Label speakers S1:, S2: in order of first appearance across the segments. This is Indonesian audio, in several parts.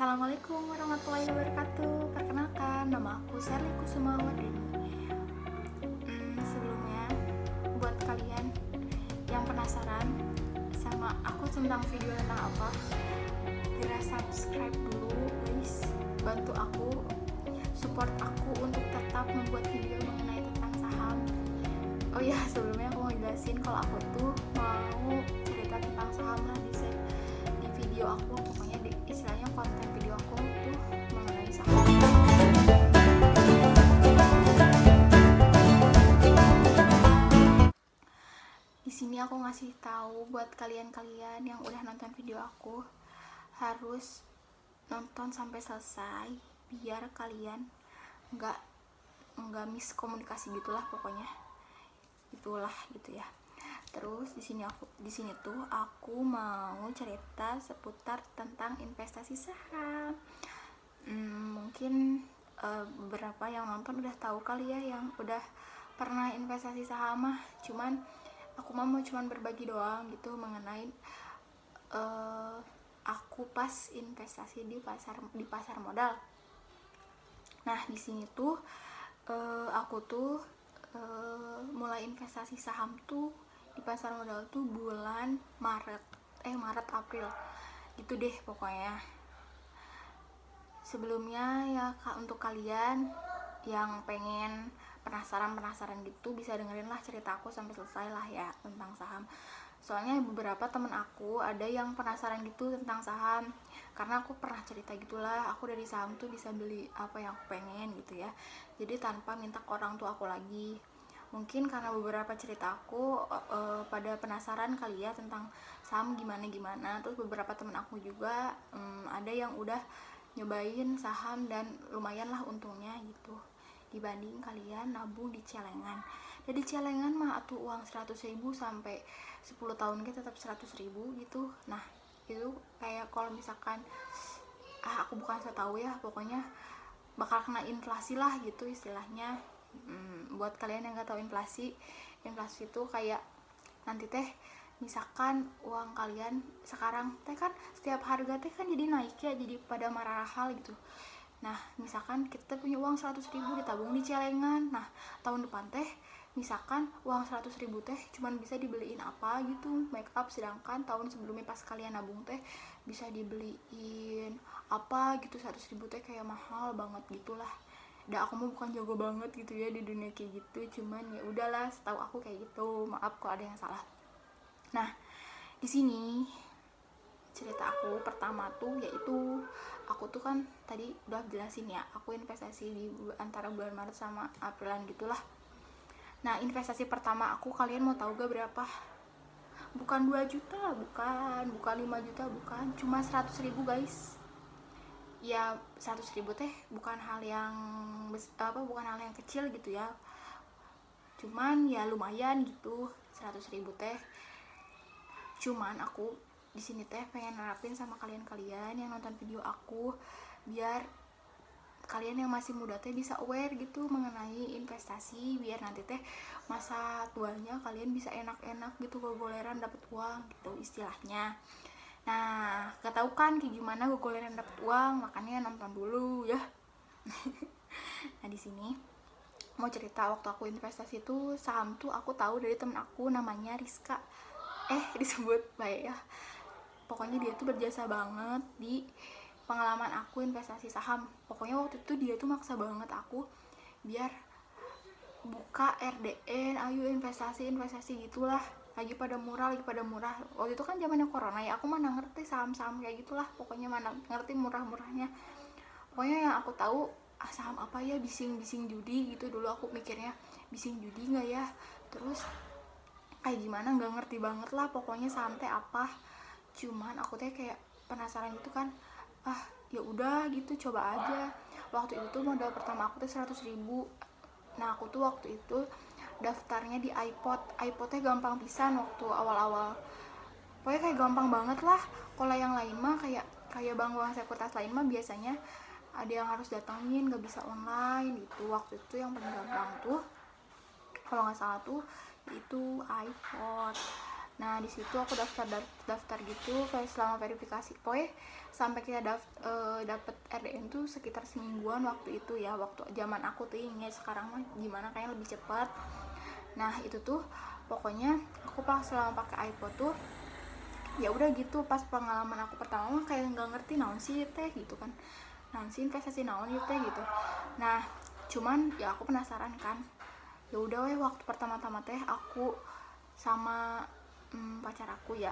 S1: Assalamualaikum warahmatullahi wabarakatuh. Perkenalkan, nama aku Sherly Kusuma Wardani. Sebelumnya, buat kalian yang penasaran sama aku tentang video tentang apa, kira subscribe dulu guys. Bantu aku, support aku untuk tetap membuat video mengenai tentang saham. Oh ya, sebelumnya aku mau jelasin kalau aku tuh mau cerita tentang saham lah di video aku, pokoknya istilahnya konten video aku tuh mengenai saham. Di sini aku ngasih tahu buat kalian-kalian yang udah nonton video aku, harus nonton sampai selesai biar kalian nggak miskomunikasi gitulah, pokoknya itulah gitu ya. Terus di sini tuh aku mau cerita seputar tentang investasi saham. Mungkin beberapa yang nonton udah tahu kali ya, yang udah pernah investasi saham mah. Cuman aku mau berbagi doang gitu mengenai aku pas investasi di pasar modal. Nah, di sini tuh aku tuh mulai investasi saham tuh di pasar modal tuh bulan Maret April gitu deh pokoknya. Sebelumnya ya untuk kalian yang pengen penasaran gitu, bisa dengerin lah cerita aku sampai selesai lah ya tentang saham. Soalnya beberapa temen aku ada yang penasaran gitu tentang saham, karena aku pernah cerita gitulah, aku dari saham tuh bisa beli apa yang aku pengen gitu ya, jadi tanpa minta ke orang tua aku lagi. Mungkin karena beberapa cerita aku pada penasaran kali ya tentang saham gimana. Terus beberapa temen aku juga ada yang udah nyobain saham dan lumayan lah untungnya gitu, dibanding kalian nabung di celengan. Jadi celengan mah atuh uang 100.000 sampai 10 tahun ke tetap 100.000 gitu. Nah itu kayak kalau misalkan aku bukan saya tahu ya, pokoknya bakal kena inflasi lah gitu istilahnya. Buat kalian yang nggak tahu inflasi itu kayak nanti teh misalkan uang kalian sekarang teh kan setiap harga teh kan jadi naik ya, jadi pada marahal gitu. Nah misalkan kita punya uang 100.000 ditabung di celengan, nah tahun depan teh misalkan uang 100.000 teh cuman bisa dibeliin apa gitu, make up, sedangkan tahun sebelumnya pas kalian nabung teh bisa dibeliin apa gitu 100.000 teh kayak mahal banget gitulah. Aku mau bukan jago banget gitu ya di dunia kayak gitu, cuman ya udahlah setahu aku kayak gitu, maaf kalau ada yang salah. Nah di sini cerita aku pertama tuh yaitu aku tuh kan tadi udah jelasin ya, aku investasi di antara bulan Maret sama Aprilan gitulah. Nah investasi pertama aku, kalian mau tahu gak berapa? Bukan 2 juta, bukan 5 juta, bukan, cuma 100.000 guys. Ya 100.000 teh bukan hal yang kecil gitu ya, cuman ya lumayan gitu 100.000 teh. Cuman aku di sini teh pengen nerapin sama kalian yang nonton video aku, biar kalian yang masih muda teh bisa aware gitu mengenai investasi, biar nanti teh masa tuanya kalian bisa enak-enak gitu, gogoleran dapet uang gitu istilahnya. Nah, gak tau kan kayak gimana gogoleran dapet uang, makanya nonton dulu ya. Nah di sini mau cerita waktu aku investasi tuh saham tuh aku tahu dari temen aku namanya Rizka. Disebut baik ya. Pokoknya dia tuh berjasa banget di pengalaman aku investasi saham. Pokoknya waktu itu dia tuh maksa banget aku biar buka RDN, ayo investasi gitulah. Lagi pada murah. Waktu itu kan zamannya corona ya, aku mana ngerti saham-saham kayak gitulah, pokoknya mana ngerti murah-murahnya. Pokoknya yang aku tahu saham apa ya, bising judi gitu. Dulu aku mikirnya bising judi nggak ya, terus kayak gimana nggak ngerti banget lah pokoknya saham teh apa. Cuman aku teh kayak penasaran gitu kan, ya udah gitu coba aja. Waktu itu tuh modal pertama aku tuh 100.000. Nah aku tuh waktu itu daftarnya di iPodnya gampang pisan waktu awal-awal, pokoknya kayak gampang banget lah. Kalau yang lain mah kayak bank sekuritas lain mah biasanya ada yang harus datangin, gak bisa online gitu. Waktu itu yang paling gampang tuh kalau nggak salah tuh itu iPod. Nah di situ aku daftar gitu selama verifikasi. Pokoknya sampai kita dapet RDN tuh sekitar semingguan waktu itu ya, waktu zaman aku tuh. Ingat sekarang mah gimana, kayaknya lebih cepat. Nah itu tuh pokoknya aku pas selama pakai iPod tuh ya udah gitu, pas pengalaman aku pertama mah kayak nggak ngerti naon sih teh gitu kan, naon sih investasi naon teh gitu. Nah cuman ya aku penasaran kan, ya udah weh, waktu pertama-tama teh aku sama pacar aku ya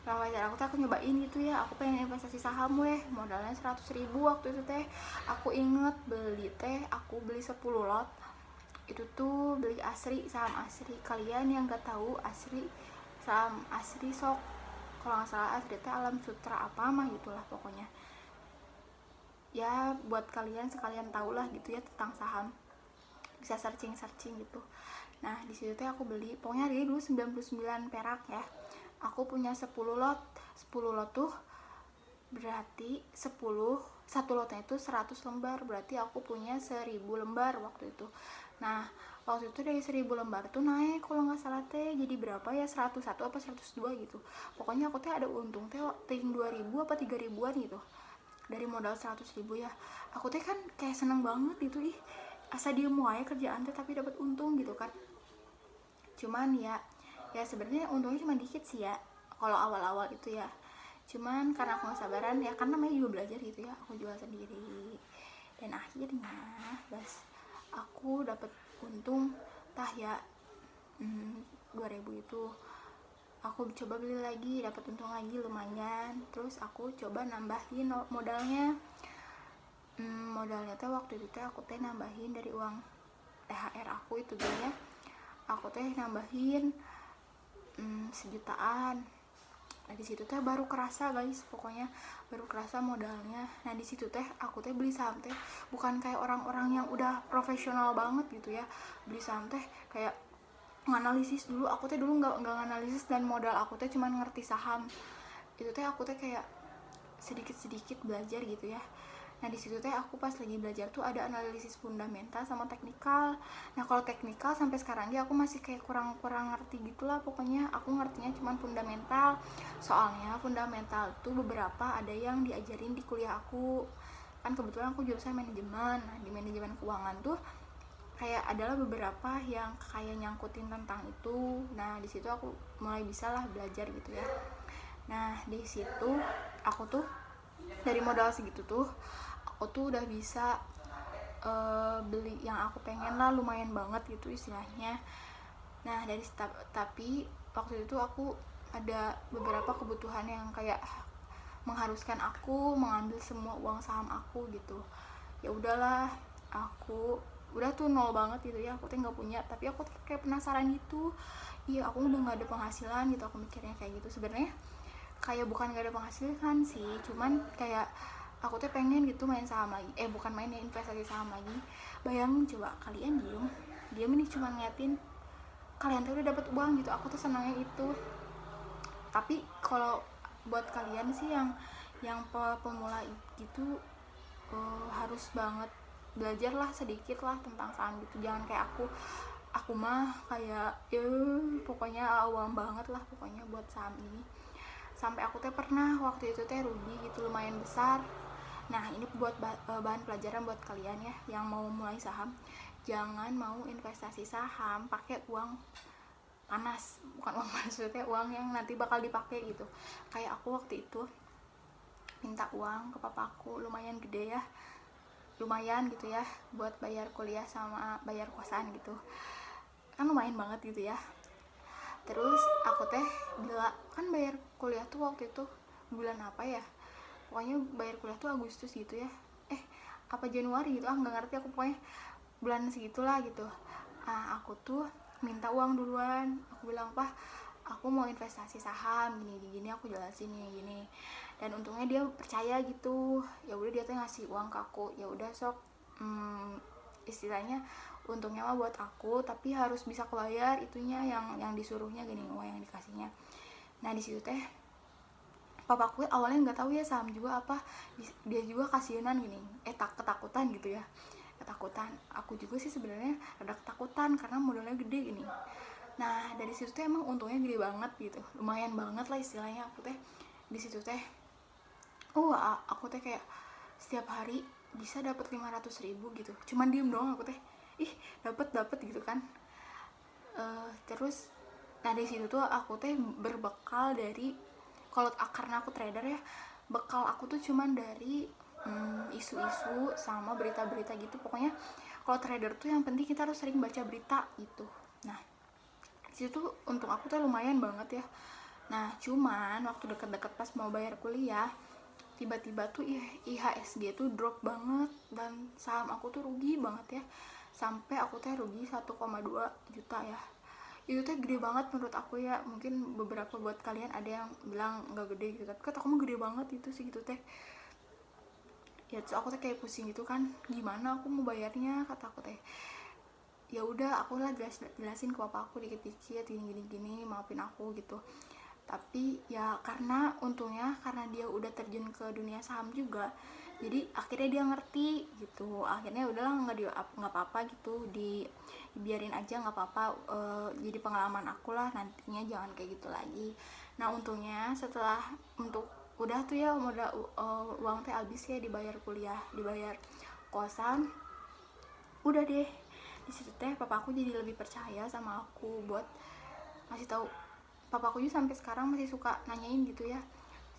S1: sama pacar aku tuh aku nyobain gitu ya, aku pengen investasi saham weh, modalnya 100.000 waktu itu teh. Aku inget aku beli 10 lot. Itu tuh beli asri, saham asri. Kalian yang gak tahu asri, saham asri sok, kalau nggak salah asri teh Alam Sutra apa mah gitulah pokoknya ya, buat kalian sekalian tau lah gitu ya tentang saham, bisa searching gitu. Nah di situ teh aku beli, pokoknya dia dulu 99 perak ya. Aku punya 10 lot. 10 lot tuh berarti 1 lotnya itu 100 lembar, berarti aku punya 1000 lembar waktu itu. Nah waktu itu dari 1000 lembar tuh naik kalau nggak salah teh jadi berapa ya, 101 apa 102 gitu. Pokoknya aku teh ada untung teh ting 2000 apa 3000an gitu dari modal 100.000 ya. Aku teh kan kayak seneng banget gitu, ih asa dia muai kerjaan teh tapi dapat untung gitu kan. Cuman ya sebenarnya untungnya cuma dikit sih ya kalau awal-awal itu ya. Cuman karena aku gak sabaran ya, karena namanya juga belajar gitu ya, aku jual sendiri. Dan akhirnya aku dapat untung tah ya 2000 itu. Aku coba beli lagi, dapat untung lagi lumayan. Terus aku coba nambahin modalnya. Modalnya tuh waktu itu teh aku teh nambahin dari uang THR aku itu dia. Aku teh nambahin 1 jutaan. Nah di situ teh baru kerasa guys, pokoknya baru kerasa modalnya. Nah di situ teh aku teh beli saham teh bukan kayak orang-orang yang udah profesional banget gitu ya. Beli saham teh kayak nganalisis dulu. Aku teh dulu nggak nganalisis, dan modal aku teh cuma ngerti saham. Itu teh aku teh kayak sedikit belajar gitu ya. Nah di situ teh aku pas lagi belajar tuh ada analisis fundamental sama teknikal. Nah kalau teknikal sampai sekarang dia aku masih kayak kurang ngerti gitulah. Pokoknya aku ngertinya cuma fundamental. Soalnya fundamental tuh beberapa ada yang diajarin di kuliah aku. Kan kebetulan aku jurusan manajemen. Nah di manajemen keuangan tuh kayak adalah beberapa yang kayak nyangkutin tentang itu. Nah di situ aku mulai bisa lah belajar gitu ya. Nah di situ aku tuh dari modal segitu tuh aku tuh udah bisa beli yang aku pengen lah, lumayan banget gitu istilahnya. Nah dari tapi waktu itu aku ada beberapa kebutuhan yang kayak mengharuskan aku mengambil semua uang saham aku gitu. Ya udahlah, aku udah tuh nol banget gitu ya, aku tuh nggak punya, tapi aku tuh kayak penasaran gitu. Iya aku udah nggak ada penghasilan gitu, aku mikirnya kayak gitu. Sebenarnya kayak bukan nggak ada penghasilan sih, cuman kayak aku tuh pengen gitu main saham lagi, bukan main ya, investasi saham lagi. Bayangin coba kalian diem ini cuma ngeliatin kalian tuh udah dapat uang gitu, aku tuh senangnya itu. Tapi kalau buat kalian sih yang pemula gitu harus banget belajar lah sedikit lah tentang saham gitu. Jangan kayak aku mah kayak pokoknya awam banget lah pokoknya buat saham ini. Sampai aku teh pernah waktu itu teh rugi gitu lumayan besar. Nah ini buat bahan pelajaran buat kalian ya yang mau mulai saham. Jangan mau investasi saham pakai uang panas, bukan uang panas, maksudnya uang yang nanti bakal dipakai gitu. Kayak aku waktu itu minta uang ke papaku lumayan gede ya, lumayan gitu ya, buat bayar kuliah sama bayar kosan gitu, kan lumayan banget gitu ya. Terus aku teh bila kan bayar kuliah tuh waktu itu bulan apa ya, pokoknya bayar kuliah tuh Agustus gitu ya, apa Januari gitu, nggak ngerti aku, pokoknya bulan segitulah gitu. Aku tuh minta uang duluan, aku bilang, "Pak, aku mau investasi saham gini, aku jelasin gini." Dan untungnya dia percaya gitu. Ya udah dia tuh ngasih uang ke aku. Ya udah sok, istilahnya untungnya mah buat aku, tapi harus bisa kebayar itunya yang disuruhnya gini, uang yang dikasihnya. Nah di situ teh papaku awalnya nggak tahu ya saham juga apa, dia juga kasihanan gini, ketakutan gitu ya, ketakutan. Aku juga sih sebenarnya ada ketakutan karena modalnya gede gini. Nah dari situ teh emang untungnya gede banget gitu, lumayan banget lah istilahnya. Aku teh di situ teh aku teh kayak setiap hari bisa dapat 500.000 gitu, cuman diem doang aku teh, ih dapat gitu kan. Terus nah di situ tuh aku teh berbekal dari, karena aku trader ya, bekal aku tuh cuman dari isu-isu sama berita-berita gitu. Pokoknya kalau trader tuh yang penting kita harus sering baca berita gitu. Nah situ tuh untuk aku tuh lumayan banget ya. Nah cuman waktu deket-deket pas mau bayar kuliah, tiba-tiba tuh IHSG tuh drop banget dan saham aku tuh rugi banget ya, sampai aku teh rugi 1,2 juta ya. Itu teh gede banget menurut aku ya. Mungkin beberapa buat kalian ada yang bilang nggak gede gitu, tapi kata aku mah gede banget itu sih gitu teh ya. Terus aku teh kayak pusing gitu kan, gimana aku mau bayarnya, kata aku teh. Ya udah aku lah jelasin ke papa aku dikit-dikit, gini maafin aku gitu. Tapi ya karena untungnya karena dia udah terjun ke dunia saham juga, jadi akhirnya dia ngerti gitu. Akhirnya udahlah, nggak apa-apa gitu, dibiarin aja, nggak apa-apa. Jadi pengalaman aku lah, nantinya jangan kayak gitu lagi. Nah untungnya setelah untuk udah tuh ya modal, uang teh habis ya, dibayar kuliah, dibayar kosan, udah deh. Di situ teh papa aku jadi lebih percaya sama aku buat ngasih tahu. Papa aku juga sampai sekarang masih suka nanyain gitu ya,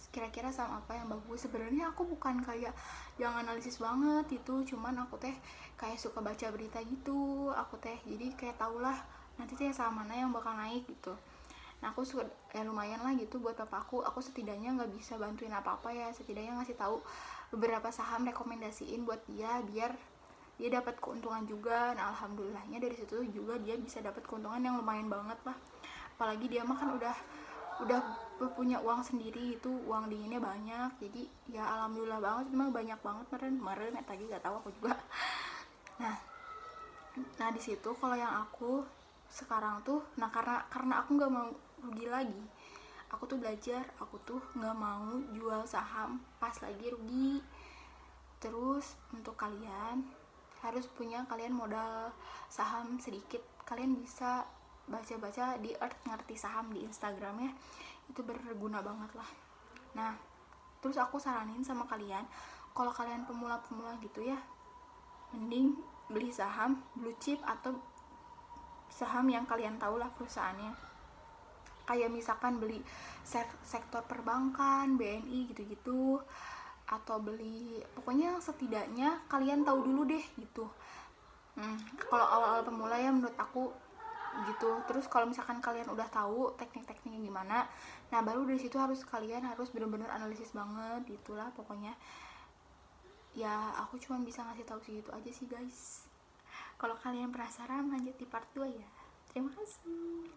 S1: kira-kira saham apa yang bagus. Sebenarnya aku bukan kayak yang analisis banget itu, cuman aku teh kayak suka baca berita gitu. Aku teh jadi kayak tahulah nanti teh saham mana yang bakal naik gitu. Nah aku suka ya, lumayan lah gitu buat papa aku setidaknya nggak bisa bantuin apa-apa ya, setidaknya ngasih tahu beberapa saham, rekomendasiin buat dia biar dia dapat keuntungan juga. Nah alhamdulillahnya dari situ juga dia bisa dapat keuntungan yang lumayan banget lah. Apalagi dia mah kan udah punya uang sendiri, itu uang dinginnya banyak, jadi ya alhamdulillah banget. Memang banyak banget meren tadi gak tahu aku juga. nah nah di situ kalau yang aku sekarang tuh, nah karena aku nggak mau rugi lagi, aku tuh belajar, aku tuh nggak mau jual saham pas lagi rugi. Terus untuk kalian harus punya kalian modal saham sedikit. Kalian bisa baca-baca di Earth Ngerti Saham di Instagram ya, itu berguna banget lah. Nah terus aku saranin sama kalian, kalau kalian pemula-pemula gitu ya, mending beli saham blue chip atau saham yang kalian tahu lah perusahaannya. Kayak misalkan beli sektor perbankan, BNI gitu-gitu, atau beli pokoknya setidaknya kalian tahu dulu deh gitu. Kalau awal-awal pemula ya menurut aku gitu. Terus kalau misalkan kalian udah tahu teknik-tekniknya gimana, nah baru dari situ kalian harus benar-benar analisis banget gitulah pokoknya. Ya aku cuma bisa ngasih tahu segitu aja sih guys. Kalau kalian penasaran lanjut di part 2 ya. Terima kasih.